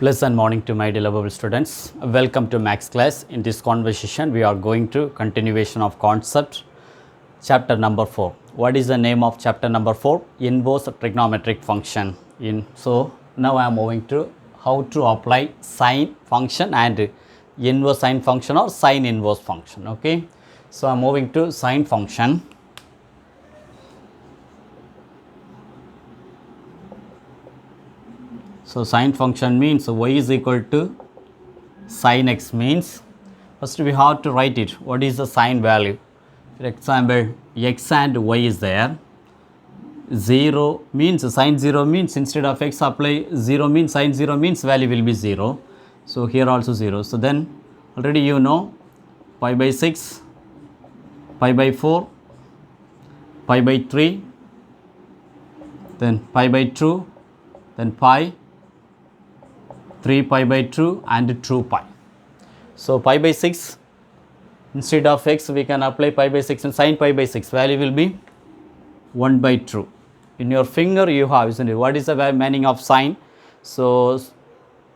Pleasant morning to my dear lovable students. Welcome to Max class. In this conversation, we are going to continuation of concept, chapter number 4. What is the name of chapter number 4? Inverse trigonometric function. So now I am moving to how to apply sine function and inverse sine function or sine inverse function. Okay. So I am moving to sine function. So sine function means y is equal to sin x means, first we have to write it. What is the sine value? For example, x and y is there. 0 means sine 0 means instead of x apply 0 means sine 0 means value will be 0. So here also 0. So then already you know pi by 6, pi by 4, pi by 3, then pi by 2, then pi, 3 pi by 2 and 2 pi. So pi by 6 instead of x we can apply pi by 6 and sin pi by 6 value will be 1 by 2. In your finger you have, isn't it? What is the meaning of sine? So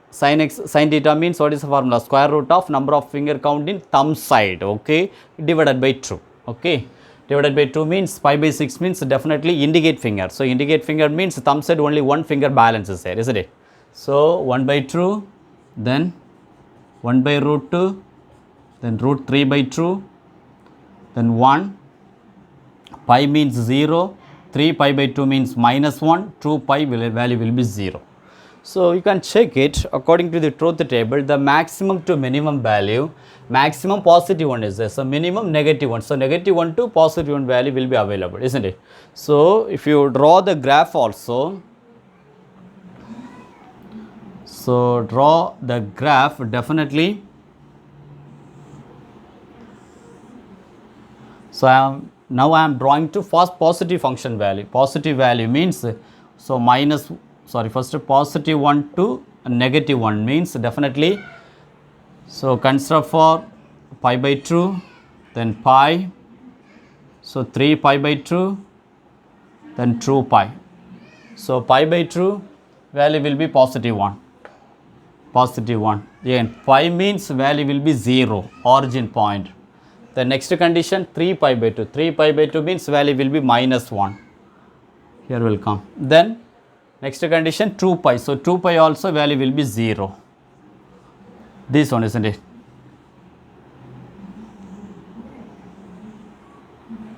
sin x sin theta means what is the formula? Square root of number of finger count in thumb side, okay, divided by 2. Okay, divided by 2 means pi by 6 means definitely indicate finger. So indicate finger means thumb side only one finger balance is there, isn't it? So 1 by 2, then 1 by root 2, then root 3 by 2, then 1, pi means 0, 3 pi by 2 means minus 1, 2 pi value will be 0. So you can check it according to the truth table, the maximum to minimum value, maximum positive one is there, so minimum negative one. So negative 1 to positive 1 value will be available, isn't it? So if you draw the graph also, so draw the graph definitely. So now I am drawing to first positive function value. Positive value means, so first positive 1 to negative 1 means definitely. So consider for pi by 2, then pi, so 3 pi by 2, then 2 pi. So pi by 2 value will be positive 1. Positive 1. Again, pi means value will be 0, origin point. The next condition 3 pi by 2. 3 pi by 2 means value will be minus 1. Here will come. Then next condition 2 pi. So 2 pi also value will be 0. This one, isn't it?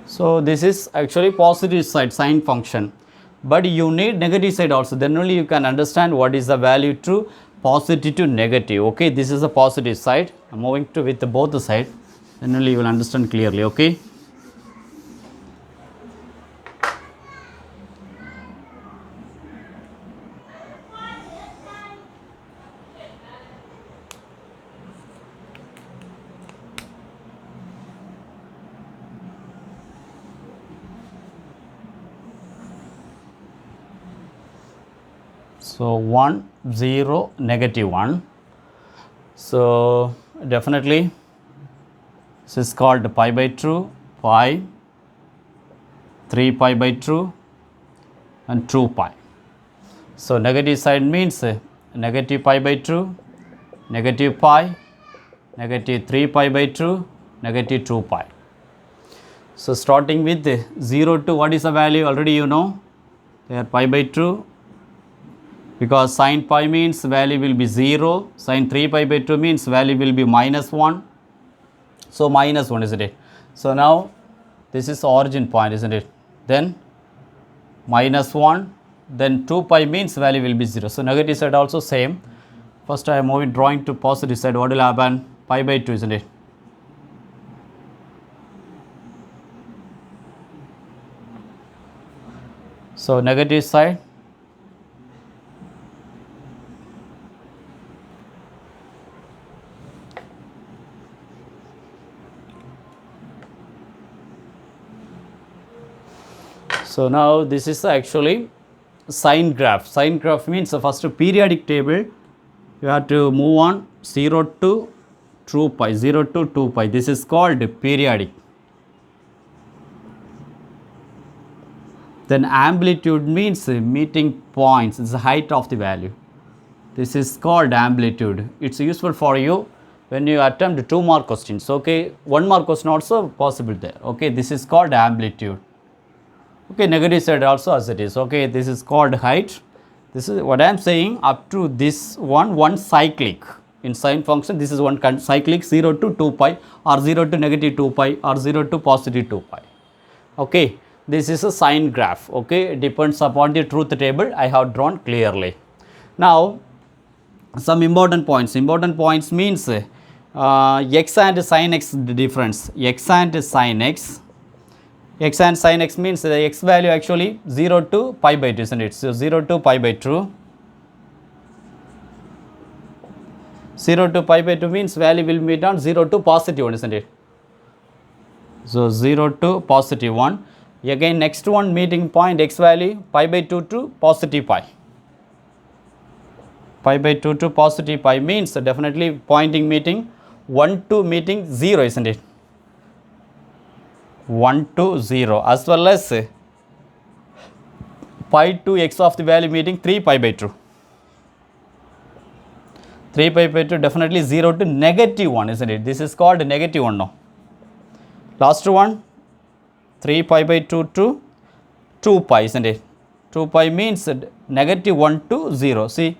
So this is actually positive side sine function. But you need negative side also. Then only you can understand what is the value to positive to negative. Okay, this is the positive side. I'm moving to with both the side. Then only you will understand clearly. Okay. So 1, 0, negative 1. So definitely this is called pi by 2, pi, 3 pi by 2 and 2 pi. So negative side means negative pi by 2, negative pi, negative 3 pi by 2, negative 2 pi. So starting with 0 to what is the value? Already you know, there pi by 2. Because sin pi means value will be 0, sin 3 pi by 2 means value will be minus 1. So minus 1, isn't it? So now this is origin point, isn't it? Then minus 1, then 2 pi means value will be 0. So negative side also same. First I am moving drawing to positive side. What will happen? Pi by 2, isn't it? So negative side. So now this is actually sine graph. Sine graph means the first periodic table. You have to move on 0 to 2 pi, 0 to 2 pi. This is called periodic. Then amplitude means meeting points, it's the height of the value. This is called amplitude. It's useful for you when you attempt 2 mark questions. Okay, 1 mark question also possible there. Okay, this is called amplitude. Okay, negative side also as it is. Okay, this is called height. This is what I am saying. Up to this one cyclic in sine function. This is one cyclic 0 to 2 pi or 0 to negative 2 pi or 0 to positive 2 pi. Okay, this is a sine graph. Okay, it depends upon the truth table I have drawn clearly. Now, some important points. Important points means x and sin x difference. X and sin x. X and sin x means the x value actually 0 to pi by 2, isn't it? So 0 to pi by 2. 0 to pi by 2 means value will meet on 0 to positive 1, isn't it? So 0 to positive 1. Again, next one meeting point x value pi by 2 to positive pi. Pi by 2 to positive pi means definitely pointing meeting 1 to meeting 0, isn't it? 1 to 0, as well as pi to x of the value meeting 3 pi by 2. 3 pi by 2 definitely 0 to negative 1, isn't it? This is called negative 1 now. Last one 3 pi by 2 to 2 pi, isn't it? 2 pi means negative 1 to 0. See,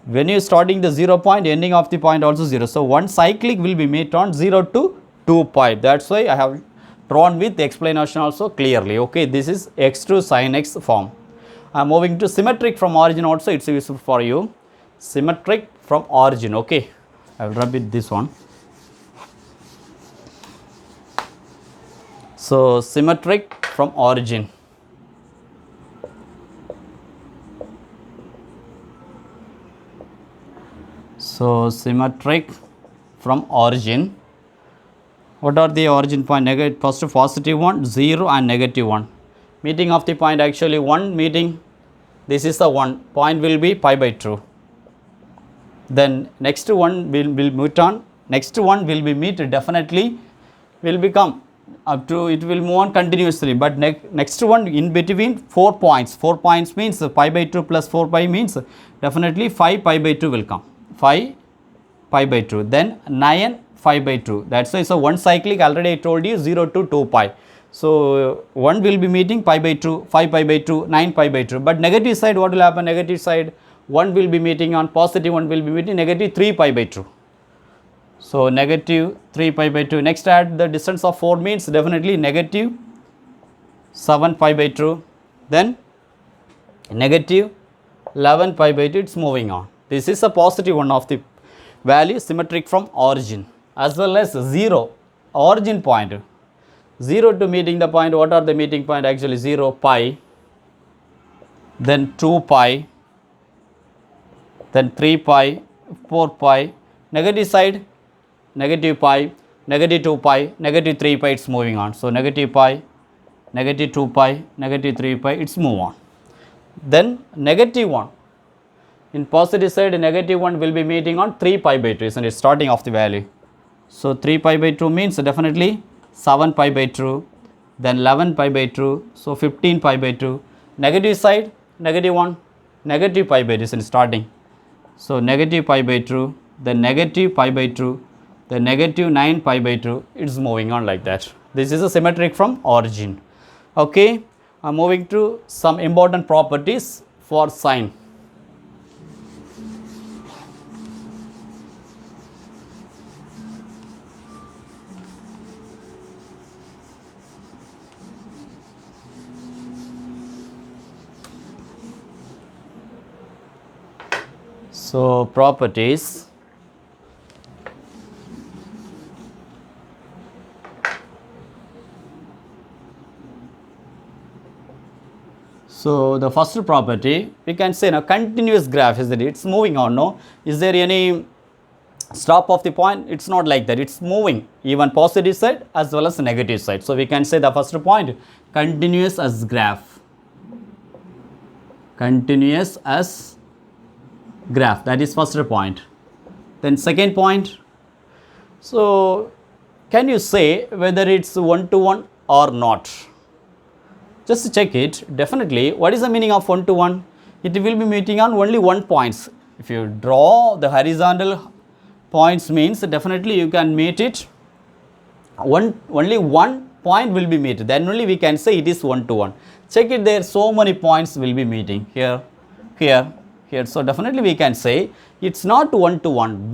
when you starting the 0 point, ending of the point also 0. So, one cyclic will be made on 0 to 2 pi. That's why I have drawn with the explanation also clearly. Okay, this is x to sin x form. I am moving to symmetric from origin also. It's useful for you. Symmetric from origin. Okay, I will rub it this one. So, symmetric from origin. So, symmetric from origin. What are the origin point? Negative, first positive 1, 0 and negative 1. Meeting of the point actually 1 meeting. This is the 1. Point will be pi by 2. Then next one will meet on. Next one will be meet definitely will become up to, it will move on continuously. But next one in between 4 points. 4 points means pi by 2 plus 4 pi means definitely 5 pi by 2 will come. 5 pi by 2, then 9 5 by 2. That's why, so one cyclic already I told you 0 to 2 pi. So, one will be meeting pi by 2, 5 pi by 2, 9 pi by 2. But negative side, what will happen? Negative side, one will be meeting on positive, one will be meeting negative 3 pi by 2. So, negative 3 pi by 2. Next, add the distance of 4 means definitely negative 7 pi by 2. Then negative 11 pi by 2. It's moving on. This is a positive one of the value symmetric from origin, as well as 0 origin point. 0 to meeting the point. What are the meeting point? Actually 0 pi, then 2 pi, then 3 pi, 4 pi. Negative side, negative pi, negative 2 pi, negative 3 pi. It's moving on. So, negative pi, negative 2 pi, negative 3 pi. It's move on. Then negative 1. In positive side, negative 1 will be meeting on 3 pi by 2, isn't it? Starting of the value. So, 3 pi by 2 means definitely 7 pi by 2, then 11 pi by 2, so 15 pi by 2. Negative side, negative 1, negative pi by 2, isn't it? Starting. So, negative pi by 2, then negative pi by 2, then negative 9 pi by 2. It's moving on like that. This is a symmetric from origin. Okay, I'm moving to some important properties for sine. So, properties. So, the first property we can say now continuous graph, is it? It's moving on. No, is there any stop of the point? It's not like that. It's moving even positive side as well as negative side. So, we can say the first point continuous as graph. Continuous as graph, that is first point. Then second point, so can you say whether it's 1 to 1 or not? Just check it. Definitely, what is the meaning of 1 to 1? It will be meeting on only 1 points. If you draw the horizontal points means definitely you can meet it. Only one point will be met. Then only we can say it is 1 to 1. Check it there. So many points will be meeting here, here, here. So definitely we can say it's not 1 to 1.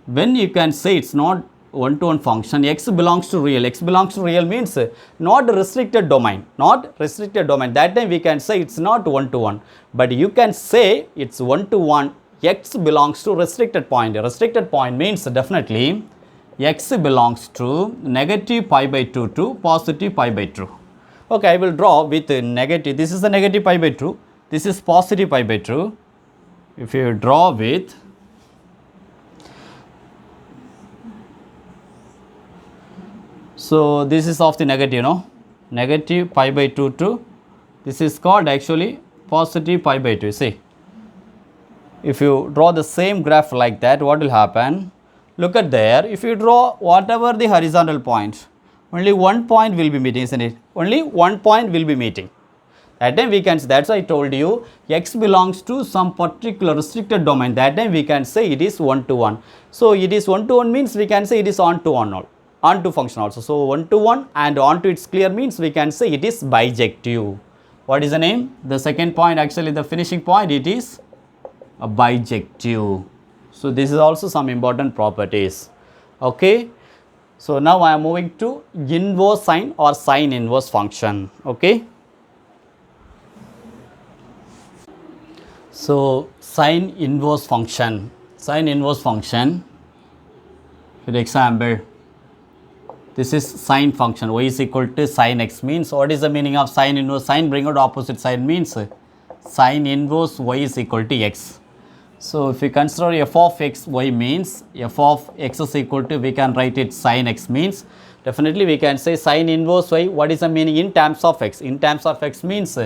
When you can say it's not 1 to 1 function, x belongs to real. X belongs to real means not restricted domain. Not restricted domain. That time we can say it's not 1 to 1. But you can say it's 1 to 1. X belongs to restricted point. Restricted point means definitely x belongs to negative pi by 2 to positive pi by 2. Okay, I will draw with negative. This is the negative pi by 2. This is positive pi by 2. If you draw with so this is of the negative, negative pi by 2 to this is called actually positive pi by 2. See, if you draw the same graph like that, what will happen? Look at there. If you draw whatever the horizontal point, only one point will be meeting, isn't it? Only one point will be meeting. That time we can, that's why I told you x belongs to some particular restricted domain. That time we can say it is 1 to 1. So it is 1 to 1 means we can say it is on to 1 on to function also. So 1 to 1 and on to its clear means we can say it is bijective. What is the name? The second point, actually the finishing point, it is a bijective. So this is also some important properties. Okay. So now I am moving to inverse sine or sine inverse function. Okay. So sine inverse function. Sine inverse function. For example, this is sine function. Y is equal to sine x means what is the meaning of sine inverse? Sine bring out opposite side means sine inverse y is equal to x. So if we consider f of x y means f of x is equal to, we can write it sine x means definitely we can say sine inverse y. What is the meaning in terms of x? In terms of x means,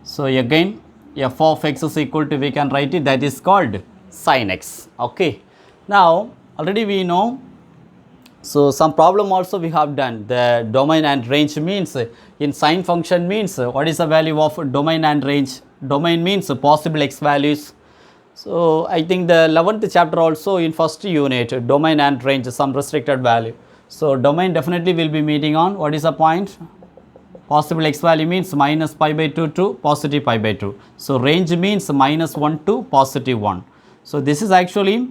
so again f of x is equal to, we can write it, that is called sine x. Okay. Now already we know. So some problem also we have done. The domain and range means in sine function means what is the value of domain and range? Domain means possible x values. So I think the 11th chapter also in first unit, domain and range, some restricted value. So domain definitely will be meeting on what is the point? Possible x value means minus pi by 2 to positive pi by 2. So range means minus 1 to positive 1. So this is actually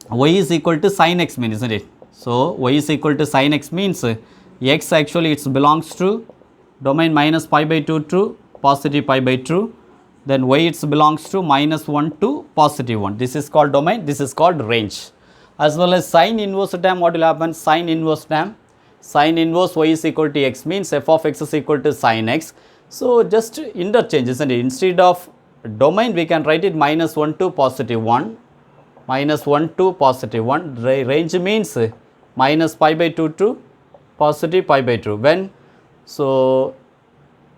y is equal to sine x means, isn't it? So y is equal to sine x means x actually it belongs to domain minus pi by 2 to positive pi by 2. Then y it belongs to minus 1 to positive 1. This is called domain, this is called range. As well as sine inverse term, what will happen? Sine inverse term, sine inverse y is equal to x means f of x is equal to sine x. So just interchange, isn't it? Instead of domain we can write it minus 1 to positive 1, minus 1 to positive 1. Range means minus pi by 2 to positive pi by 2. When so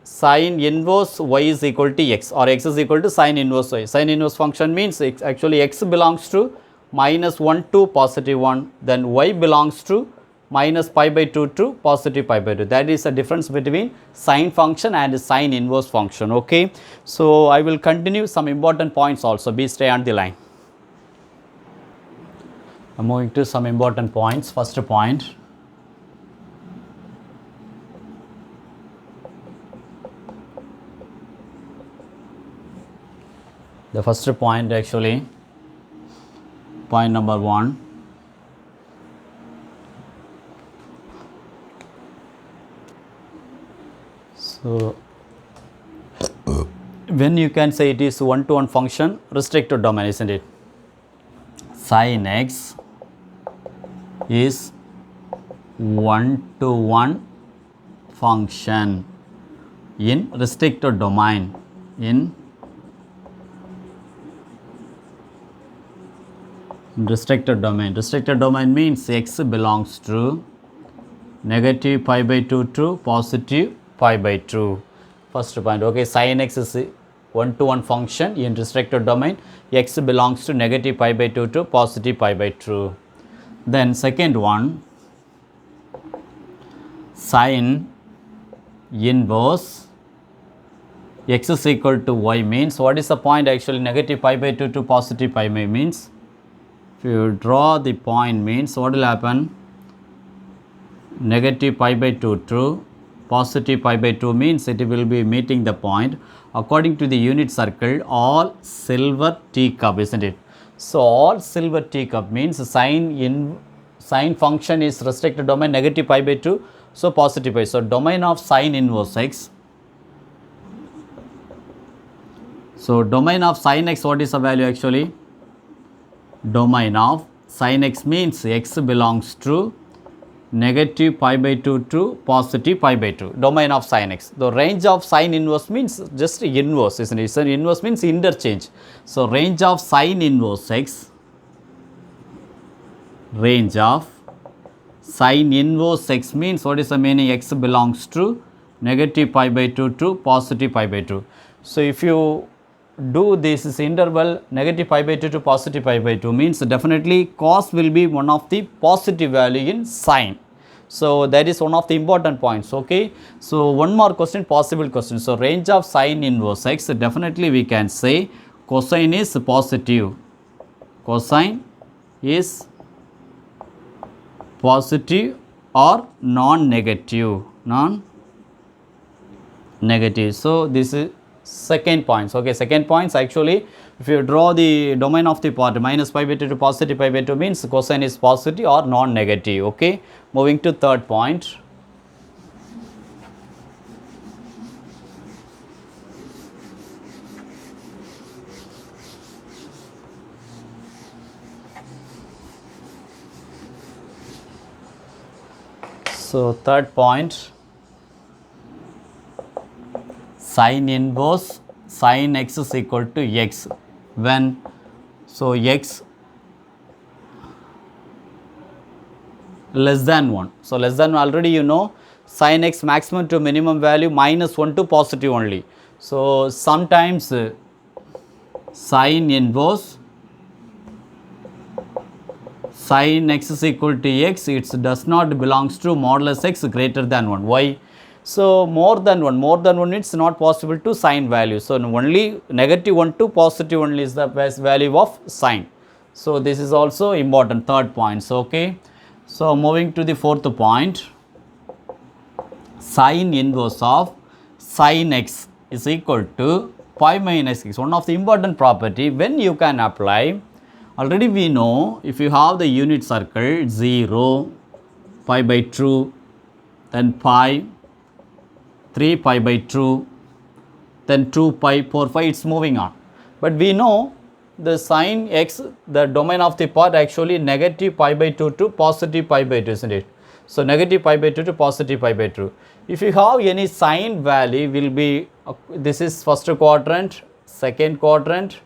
sine inverse y is equal to x or x is equal to sine inverse y. Sine inverse function means actually x belongs to minus 1 to positive 1, then y belongs to minus pi by 2 to positive pi by 2. That is the difference between sine function and sine inverse function. Okay. So I will continue some important points also. Be stay on the line. I am moving to some important points. First point. The first point actually, point number 1. So when you can say it is 1 to 1 function, restricted domain, isn't it? Sin x is 1 to 1 function in restricted domain. In restricted domain. Restricted domain means x belongs to negative pi by 2 to positive pi by 2. First point. Okay, sin x is 1 to 1 function in restricted domain. X belongs to negative pi by 2 to positive pi by 2. Then second one, sin inverse x is equal to y means what is the point actually? Negative pi by 2 to positive pi by means, if you draw the point means what will happen? Negative pi by 2 to positive pi by 2 means it will be meeting the point according to the unit circle all silver teacup, isn't it? So all silver teacup means sine function is restricted domain negative pi by 2, so positive pi. So domain of sine inverse x. So domain of sin x, what is the value actually? Domain of sin x means x belongs to negative pi by 2 to positive pi by 2. Domain of sin x. The range of sine inverse means just inverse, isn't it? So inverse means interchange. So range of sine inverse x, range of sine inverse x means what is the meaning? X belongs to negative pi by 2 to positive pi by 2. So if you do this interval negative pi by 2 to positive pi by 2 means definitely cos will be one of the positive value in sine. So that is one of the important points. Okay. So one more question, possible question. So range of sine inverse x, definitely we can say cosine is positive. Cosine is positive or non-negative. Non-negative. So this is second points. Okay, second points actually if you draw the domain of the part minus pi by 2 to positive pi by 2 means cosine is positive or non-negative. Okay, moving to third point. So third point, sin inverse sin x is equal to x when, so x less than 1. So less than already you know sin x maximum to minimum value minus 1 to positive only. So sometimes sin inverse sin x is equal to x, it does not belongs to modulus x greater than 1. Why? So more than 1 it's not possible to sine value. So only negative 1 to positive only is the best value of sine. So this is also important, third point. So okay. So moving to the fourth point, sine inverse of sin x is equal to pi minus x. One of the important property when you can apply, already we know if you have the unit circle 0, pi by 2, then pi, 3 pi by 2, then 2 pi, 4, 5, it's moving on. But we know the sin x, the domain of the part actually negative pi by 2 to positive pi by 2, isn't it? So negative pi by 2 to positive pi by 2. If you have any sine value will be, this is first quadrant, second quadrant,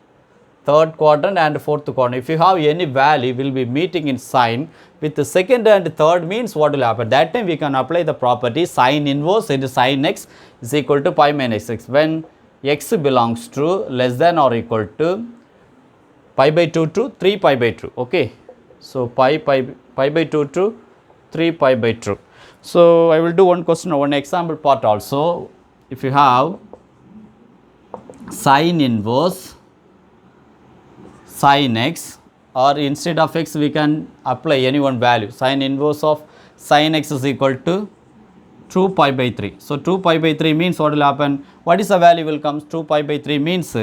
third quadrant and fourth quadrant. If you have any value will be meeting in sine with the second and third means what will happen? That time we can apply the property sine inverse into sin x is equal to pi minus x when x belongs to less than or equal to pi by 2 to 3 pi by 2. Okay. So pi by 2 to 3 pi by 2. So I will do one question, one example part also. If you have sine inverse sin x, or instead of x we can apply any one value, sine inverse of sin x is equal to 2 pi by 3. So 2 pi by 3 means what will happen? What is the value will come? 2 pi by 3 means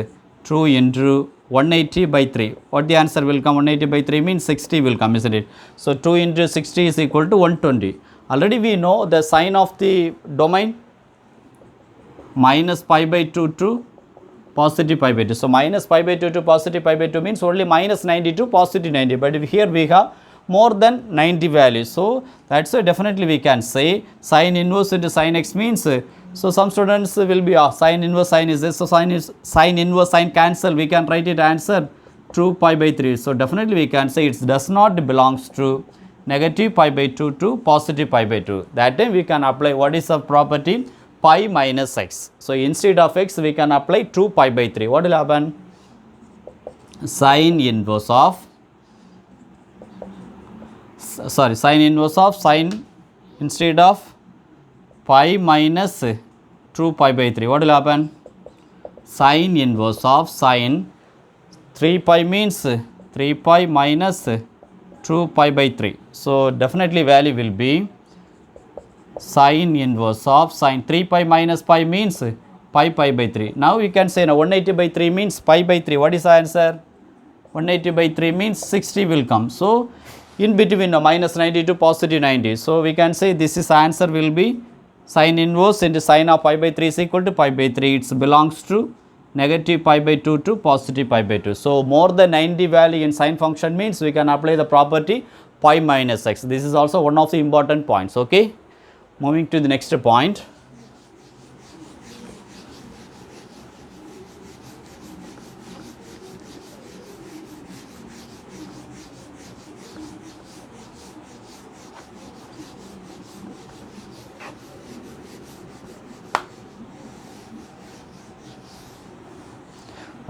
2 into 180 by 3. What the answer will come? 180 by 3 means 60 will come, isn't it? So 2 into 60 is equal to 120. Already we know the sign of the domain minus pi by 2 to positive pi by 2. So minus pi by 2 to positive pi by 2 means only minus 90 to positive 90. But here we have more than 90 values. So that's why definitely we can say sin inverse into sin x means, so some students will be sin inverse sin is this. So sin inverse sin cancel. We can write it answer 2 pi by 3. So definitely we can say it does not belongs to negative pi by 2 to positive pi by 2. That time we can apply what is the property? Pi minus x. So instead of x we can apply 2 pi by 3. What will happen? Sin inverse of sin instead of pi minus 2 pi by 3. What will happen? sine inverse of sine 3 pi means 3 pi minus 2 pi by 3. So definitely value will be sine inverse of sine 3 pi minus pi means pi by 3. Now you can say now 180 by 3 means pi by 3. What is the answer? 180 by 3 means 60 will come. So in between minus 90 to positive 90. So we can say this is answer will be sine inverse into sine of pi by 3 is equal to pi by 3. It belongs to negative pi by 2 to positive pi by 2. So more than 90 value in sine function means we can apply the property pi minus x. This is also one of the important points. Okay. Moving to the next point.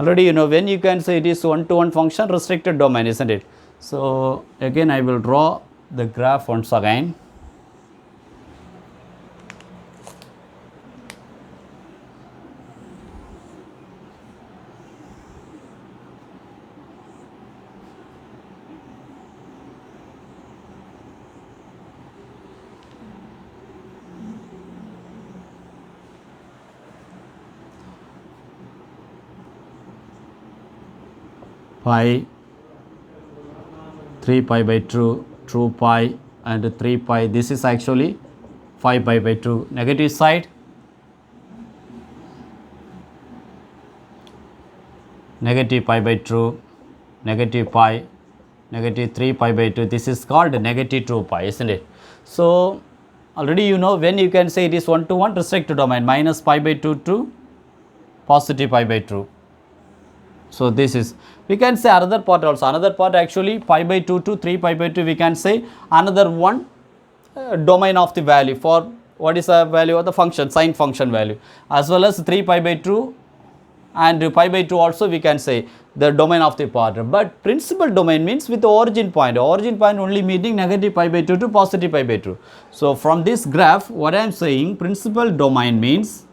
Already you know when you can say it is one-to-one function restricted domain, isn't it? So again I will draw the graph once again. Pi, 3 pi by 2 pi and 3 pi. This is actually 5 pi by 2. Negative side, negative pi by 2, negative pi, negative 3 pi by 2. This is called negative 2 pi, isn't it? So already you know when you can say it is one-to-one restricted domain, minus pi by 2 to positive pi by 2. So this is, we can say another part also, another part actually pi by 2 to 3 pi by 2, we can say another one domain of the value for what is the value of the function, sine function value, as well as 3 pi by 2 and pi by 2 also we can say the domain of the part. But principal domain means with the origin point only meeting negative pi by 2 to positive pi by 2. So from this graph what I am saying, principal domain means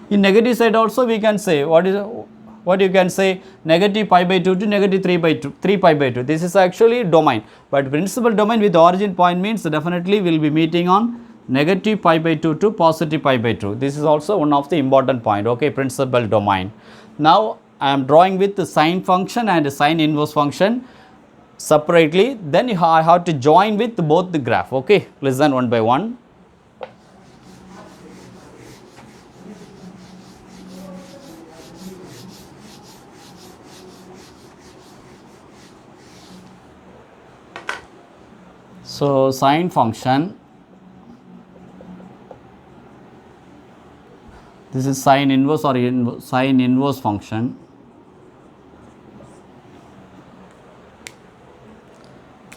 in negative side also we can say what you can say negative pi by 2 to negative 3 pi by 2. This is actually domain, but principal domain with origin point means definitely will be meeting on negative pi by 2 to positive pi by 2. This is also one of the important point. Okay, principal domain. Now I am drawing with the sine function and sine inverse function separately, then I have to join with both the graph. Okay, listen one by one. So sine function, this is sine inverse or sine inverse function.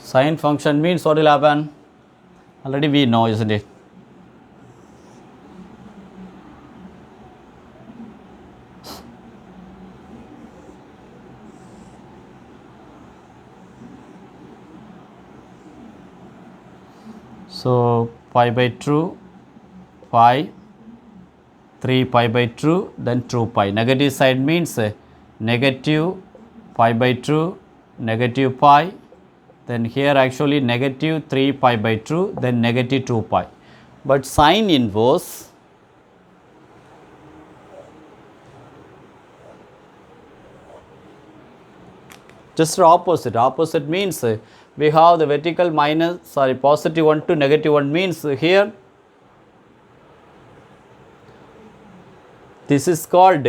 Sine function means what will happen? Already we know, isn't it? So pi by 2, pi, 3 pi by 2, then 2 pi. Negative side means negative pi by 2, negative pi, then here actually negative 3 pi by 2, then negative 2 pi. But sine inverse, just opposite. Opposite means we have the vertical positive 1 to negative 1 means here this is called,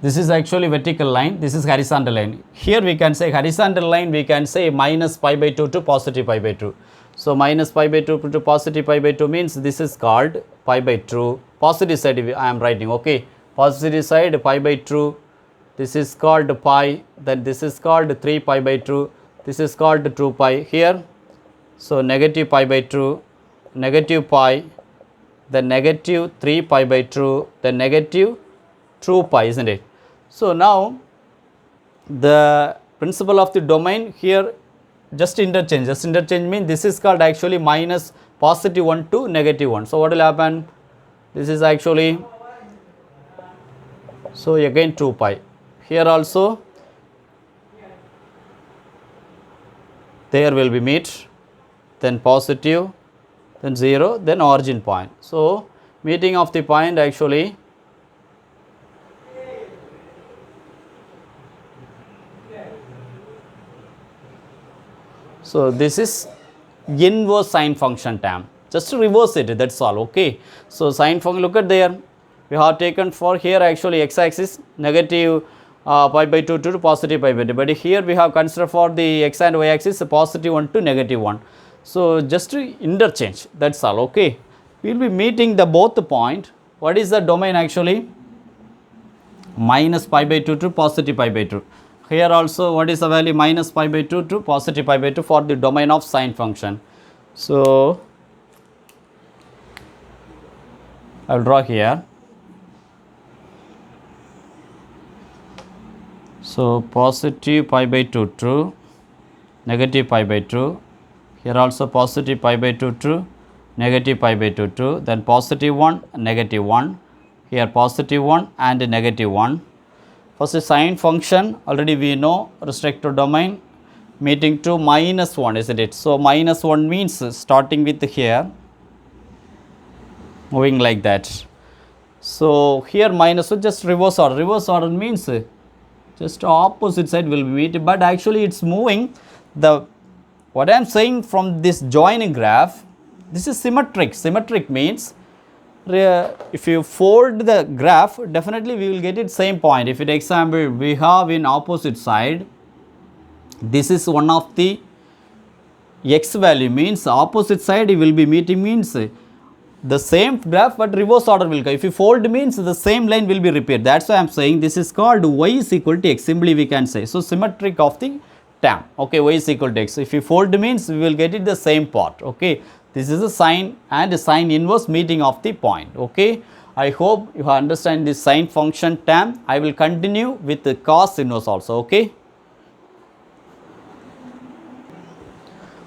this is actually vertical line, this is horizontal line. Here we can say horizontal line, we can say minus pi by 2 to positive pi by 2. So minus pi by 2 to positive pi by 2 means this is called pi by 2. Positive side I am writing. Okay, positive side pi by 2, this is called pi, then this is called 3 pi by 2, this is called 2 pi here. So negative pi by 2, negative pi, then negative 3 pi by 2, then negative 2 pi, isn't it? So now the principle of the domain here, just interchange means this is called actually minus positive 1 to negative 1. So what will happen? This is actually, so again 2 pi. Here also there will be meet, then positive, then 0, then origin point. So meeting of the point actually so this is inverse sine function term. Just to reverse it, that's all. Okay. So sine function, look at there. We have taken for here actually x-axis negative pi by 2 to positive pi by 2. But here we have considered for the x and y-axis positive 1 to negative 1. So just to interchange, that's all. Okay. We will be meeting the both point. What is the domain actually? Minus pi by 2 to positive pi by 2. Here also what is the value? Minus pi by 2 to positive pi by 2 for the domain of sine function. So I will draw here. So positive pi by 2 to negative pi by 2. Here also positive pi by 2 to negative pi by 2 to, then positive 1, negative 1. Here positive 1 and negative 1. First the sine function, already we know restricted domain meeting to minus 1, isn't it? So minus 1 means starting with here, moving like that. So here minus 1, just reverse order. Reverse order means just opposite side will be meeting, but actually it's moving. The what I am saying from this joining graph, this is symmetric. Symmetric means if you fold the graph, definitely we will get it same point. If, for example, we have in opposite side, this is one of the x value, means opposite side it will be meeting, means the same graph but reverse order will come. If you fold means the same line will be repeated. That's why I am saying this is called y is equal to x, simply we can say. So symmetric of the term. Okay, y is equal to x. If you fold means we will get it the same part. Okay, this is a sine and a sine inverse meeting of the point. Okay, I hope you understand this sine function term. I will continue with the cos inverse also. Okay,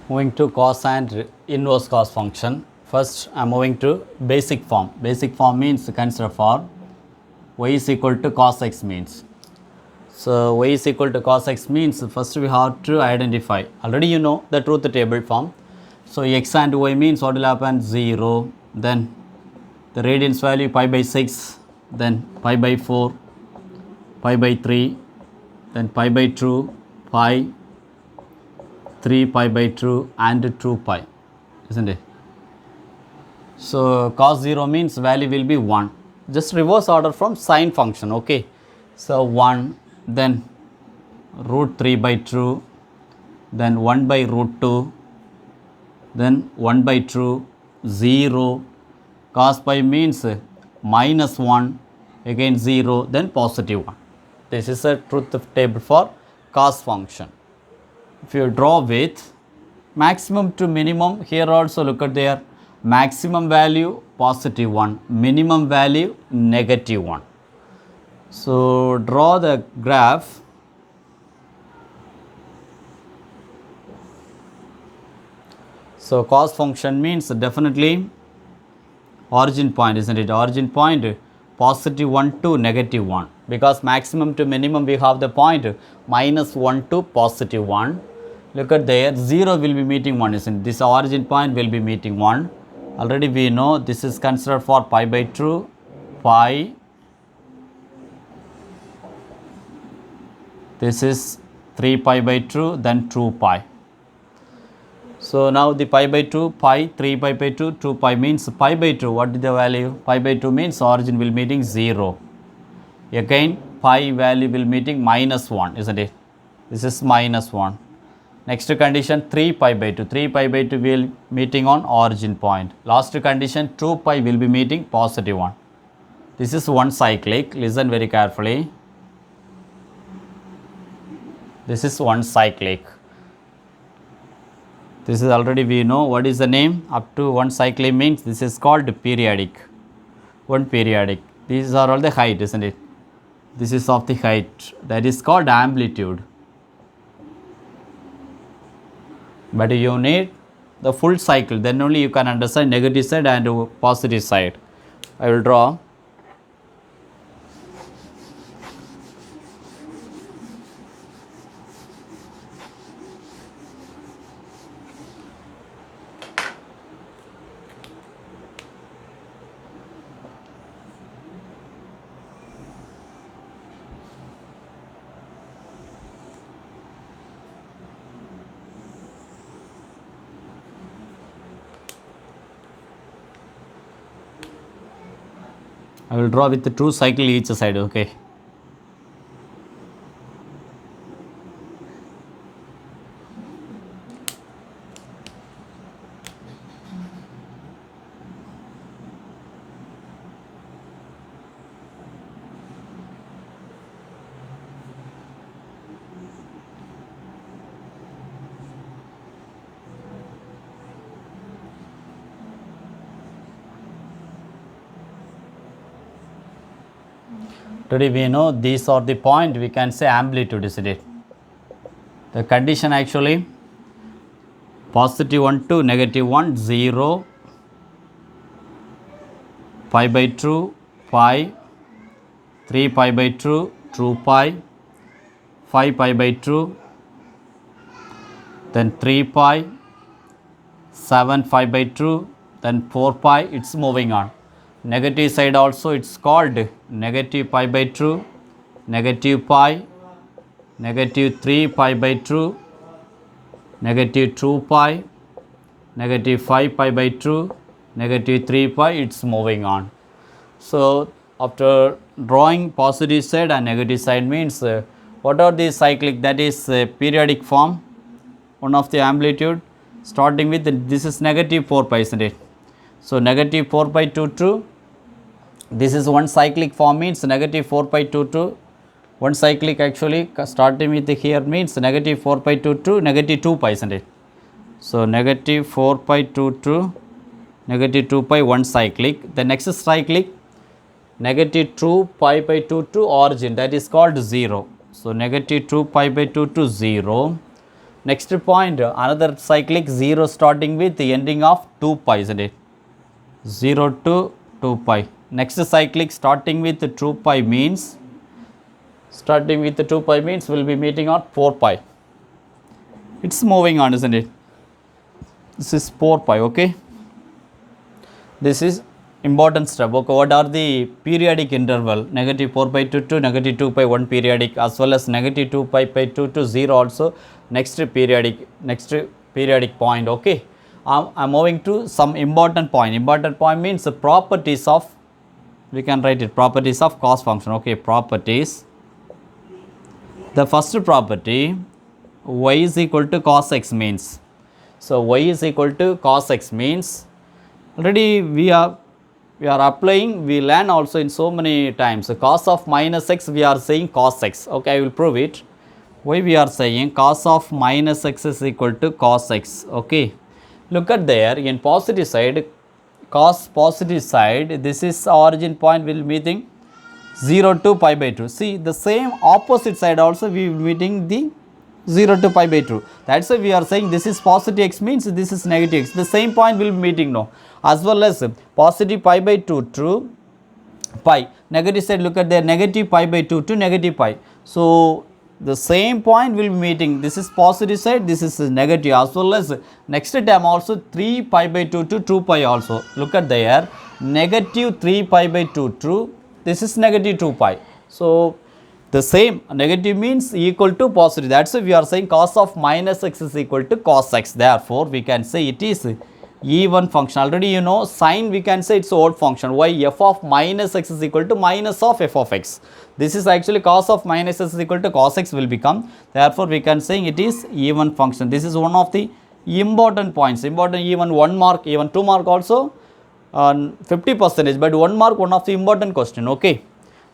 moving to cos and inverse cos function. First I am moving to basic form. Basic form means consider for y is equal to cos x means. So y is equal to cos x means first we have to identify. Already you know the truth table form. So x and y means what will happen? 0, then the radians value pi by 6, then pi by 4, pi by 3, then pi by 2, pi, 3 pi by 2 and 2 pi, isn't it? So cos 0 means value will be 1. Just reverse order from sine function. Okay, so 1, then root 3 by 2, then 1 by root 2, then 1 by 2, 0, cos pi means minus 1, again 0, then positive 1. This is a truth table for cos function. If you draw with maximum to minimum, here also look at there, maximum value positive 1, minimum value negative 1. So draw the graph. So cos function means definitely origin point, isn't it? Origin point positive 1 to negative 1, because maximum to minimum we have the point minus 1 to positive 1. Look at there, 0 will be meeting 1, isn't it? This origin point will be meeting 1. Already we know this is considered for pi by 2, pi, this is 3 pi by 2, then 2 pi. So now the pi by 2, pi, 3 pi by 2, 2 pi means pi by 2, what is the value? Pi by 2 means origin will meeting 0. Again pi value will meeting minus 1, isn't it? This is minus 1. Next condition 3 pi by 2, 3 pi by 2 will meeting on origin point. Last condition 2 pi will be meeting positive 1. This is one cyclic, listen very carefully. This is one cyclic. This is already we know what is the name, up to one cyclic means this is called periodic. One periodic. These are all the height, isn't it? This is of the height, that is called amplitude. But you need the full cycle, then only you can understand negative side and positive side. I will draw. I will draw with the two cycle each side, okay. Today we know these are the point, we can say amplitude, isn't it? The condition actually positive 1 to negative 1, 0, pi by 2, pi, 3 pi by 2, 2 pi, 5 pi by 2, then 3 pi, 7 5 by 2, then 4 pi, it's moving on. Negative side also it's called negative pi by 2, negative pi, negative 3 pi by 2, negative 2 pi, negative 5 pi by 2, negative 3 pi, it's moving on. So after drawing positive side and negative side means what are the cyclic, that is periodic form, one of the amplitude starting with this is negative 4 pi, isn't it? So negative 4 pi 2 2, this is one cyclic form means negative 4 pi 2 2, one cyclic actually starting with here means negative 4 pi 2 2, negative 2 pi, isn't it? So negative 4 pi 2 2, negative 2 pi, one cyclic. The next cyclic negative 2 pi by 2 to origin, that is called 0. So negative 2 pi by 2 to 0. Next point, another cyclic 0 starting with the ending of 2 pi, isn't it? 0 to 2 pi. Next cyclic starting with 2 pi means will be meeting on 4 pi. It's moving on, isn't it? This is 4 pi, okay. This is important step. Okay, what are the periodic interval? Negative 4 pi 2 to negative 2 pi, one periodic, as well as negative 2 pi by 2 to 0 also next periodic point, okay. I'm moving to some important point. Important point means the properties of, we can write it, properties of cos function, okay. Properties. The first property, y is equal to cos x means. So y is equal to cos x means, already we are applying, we learn also in so many times. So cos of minus x, we are saying cos x, okay. I will prove it. Why we are saying cos of minus x is equal to cos x, okay. Look at there, in positive side, cos positive side, this is origin point will meeting 0 to pi by 2. See, the same opposite side also we will meeting the 0 to pi by 2. That's why we are saying this is positive x means this is negative x. The same point will be meeting now. As well as positive pi by 2 to pi. Negative side, look at there, negative pi by 2 to negative pi. So the same point will be meeting. This is positive side, this is negative, as well as next term also 3 pi by 2 to 2 pi also. Look at there, negative 3 pi by 2 to, this is negative 2 pi. So the same, negative means equal to positive. That's why we are saying cos of minus x is equal to cos x. Therefore, we can say it is even function. Already you know sine, we can say it's odd function. Why? F of minus x is equal to minus of f of x. This is actually cos of minus x is equal to cos x will become. Therefore, we can say it is even function. This is one of the important points. Important, even 1 mark, even 2 mark also 50%, but 1 mark, one of the important question, okay.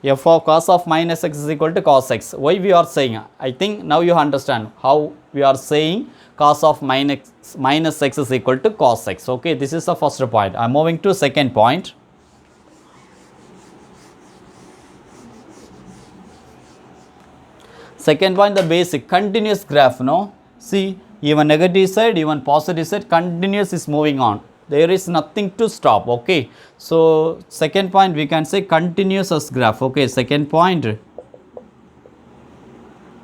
F of cos of minus x is equal to cos x. Why we are saying? I think now you understand how we are saying cos of minus x is equal to cos x. Okay, this is the first point. I am moving to second point. Second point, the basic continuous graph. No, see, even negative side, even positive side, continuous is moving on. there is nothing to stop. Okay, so second point we can say continuous as graph. Okay, second point,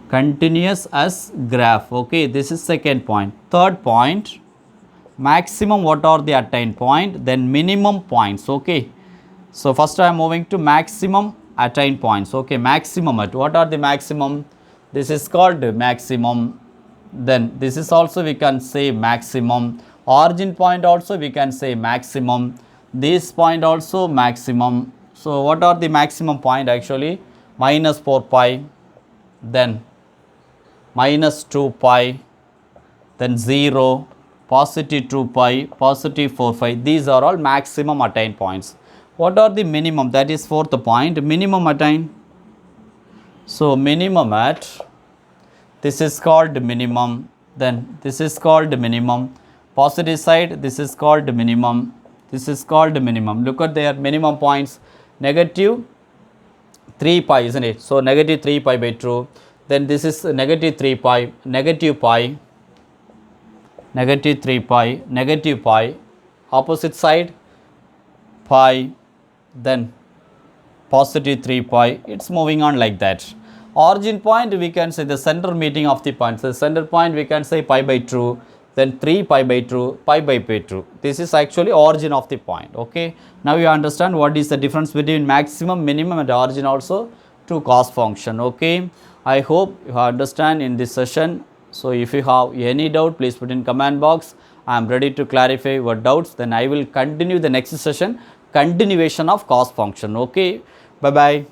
continuous as graph. Okay, this is second point. Third point, maximum, what are the attained point, then minimum points. Okay, so first I am moving to maximum attained points. Okay, maximum at, what are the maximum, this is called maximum, then this is also we can say maximum, origin point also we can say maximum, this point also maximum. So what are the maximum point actually, minus 4 pi, then minus 2 pi, then 0, positive 2 pi, positive 4 pi, these are all maximum attained points. What are the minimum, that is fourth point, minimum attained. So minimum at, this is called minimum, then this is called minimum, positive side this is called minimum, this is called minimum. Look at their minimum points, negative 3 pi, isn't it? So negative 3 pi by 2, then this is negative 3 pi, negative pi, negative 3 pi, negative pi, opposite side pi, then positive 3 pi, it's moving on like that. Origin point we can say the center meeting of the points, the center point we can say pi by 2, then 3 pi by 2, pi by pi 2, this is actually origin of the point. Okay, now you understand what is the difference between maximum, minimum and origin also to cost function. Okay, I hope you understand in this session. So if you have any doubt, please put in comment box. I am ready to clarify your doubts, then I will continue the next session, continuation of cost function. Okay, bye bye.